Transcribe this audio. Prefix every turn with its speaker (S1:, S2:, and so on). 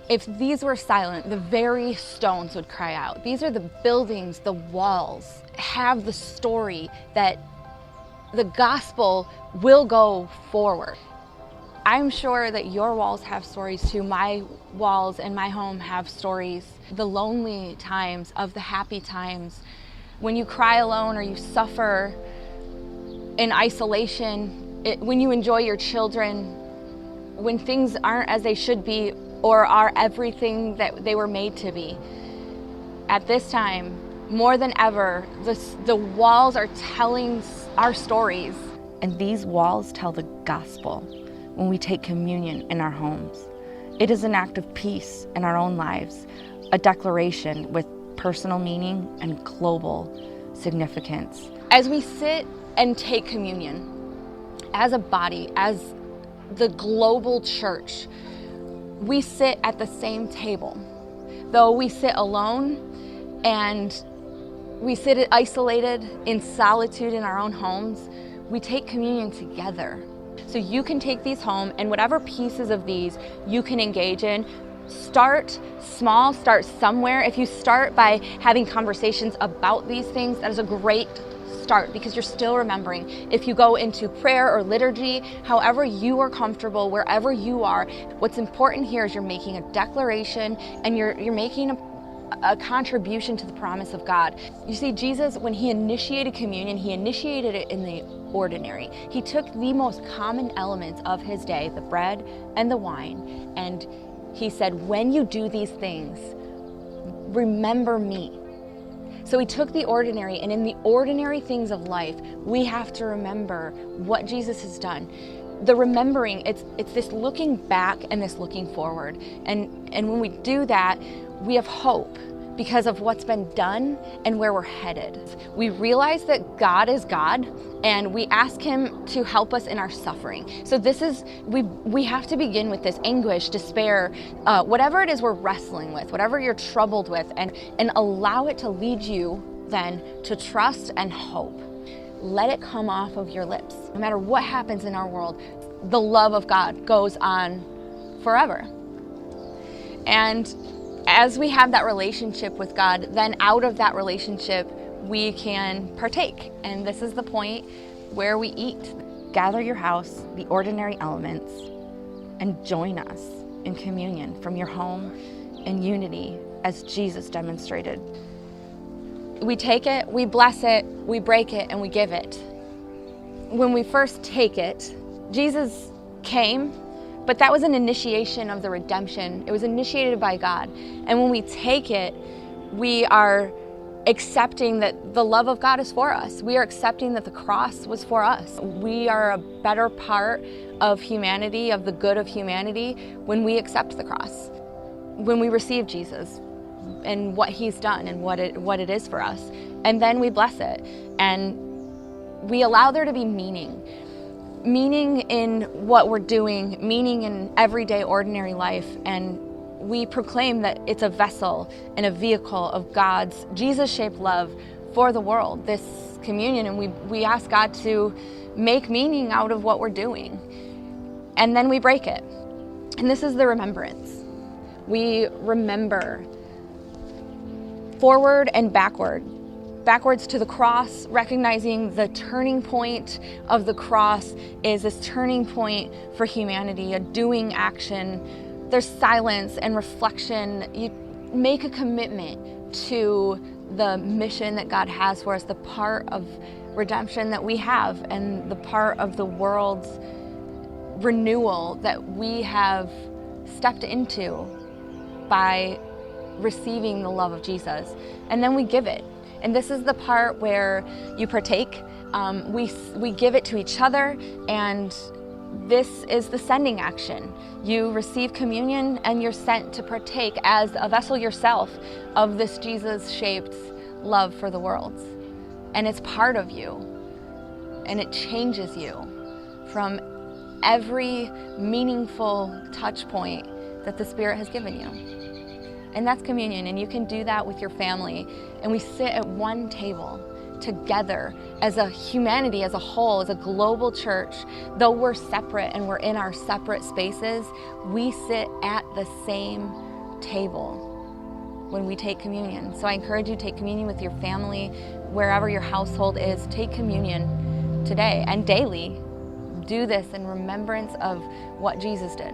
S1: If these were silent, the very stones would cry out. These are the buildings, the walls have the story that the gospel will go forward. I'm sure that your walls have stories too. My walls and my home have stories. The lonely times of the happy times, when you cry alone or you suffer in isolation, when you enjoy your children, when things aren't as they should be or are everything that they were made to be. At this time, more than ever, the walls are telling our stories. And these walls tell the gospel when we take communion in our homes. It is an act of peace in our own lives, a declaration with personal meaning and global significance. As we sit and take communion, as a body, as the global church, we sit at the same table. Though we sit alone and we sit isolated in solitude in our own homes, we take communion together. So you can take these home, and whatever pieces of these you can engage in, start small, start somewhere. If you start by having conversations about these things, that is a great start because you're still remembering. If you go into prayer or liturgy, however you are comfortable, wherever you are, what's important here is you're making a declaration and you're making a contribution to the promise of God. You see, Jesus, when he initiated communion, he initiated it in the ordinary. He took the most common elements of his day, the bread and the wine, and he said, when you do these things, remember me. So he took the ordinary, and in the ordinary things of life, we have to remember what Jesus has done. The remembering, it's this looking back and this looking forward. And when we do that, we have hope because of what's been done and where we're headed. We realize that God is God, and we ask him to help us in our suffering. So this is, we have to begin with this anguish, despair, whatever it is we're wrestling with, whatever you're troubled with, and allow it to lead you then to trust and hope. Let it come off of your lips. No matter what happens in our world, the love of God goes on forever. And as we have that relationship with God, then out of that relationship, we can partake. And this is the point where we eat. Gather your house, the ordinary elements, and join us in communion from your home in unity as Jesus demonstrated. We take it, we bless it, we break it, and we give it. When we first take it, Jesus came, but that was an initiation of the redemption. It was initiated by God. And when we take it, we are accepting that the love of God is for us. We are accepting that the cross was for us. We are a better part of humanity, of the good of humanity, when we accept the cross. When we receive Jesus and what he's done and what it is for us. And then we bless it. And we allow there to be meaning in what we're doing, meaning in everyday ordinary life, and we proclaim that it's a vessel and a vehicle of God's Jesus-shaped love for the world, this communion, and we ask God to make meaning out of what we're doing. And then we break it. And this is the remembrance. We remember forward and backwards to the cross, recognizing the turning point of the cross is this turning point for humanity, a doing action. There's silence and reflection. You make a commitment to the mission that God has for us, the part of redemption that we have, and the part of the world's renewal that we have stepped into by receiving the love of Jesus. And then we give it. And this is the part where you partake. We give it to each other, and this is the sending action. You receive communion and you're sent to partake as a vessel yourself of this Jesus-shaped love for the world. And it's part of you, and it changes you from every meaningful touch point that the Spirit has given you. And that's communion, and you can do that with your family. And we sit at one table together as a humanity, as a whole, as a global church. Though we're separate and we're in our separate spaces, we sit at the same table when we take communion. So I encourage you to take communion with your family, wherever your household is. Take communion today and daily. Do this in remembrance of what Jesus did.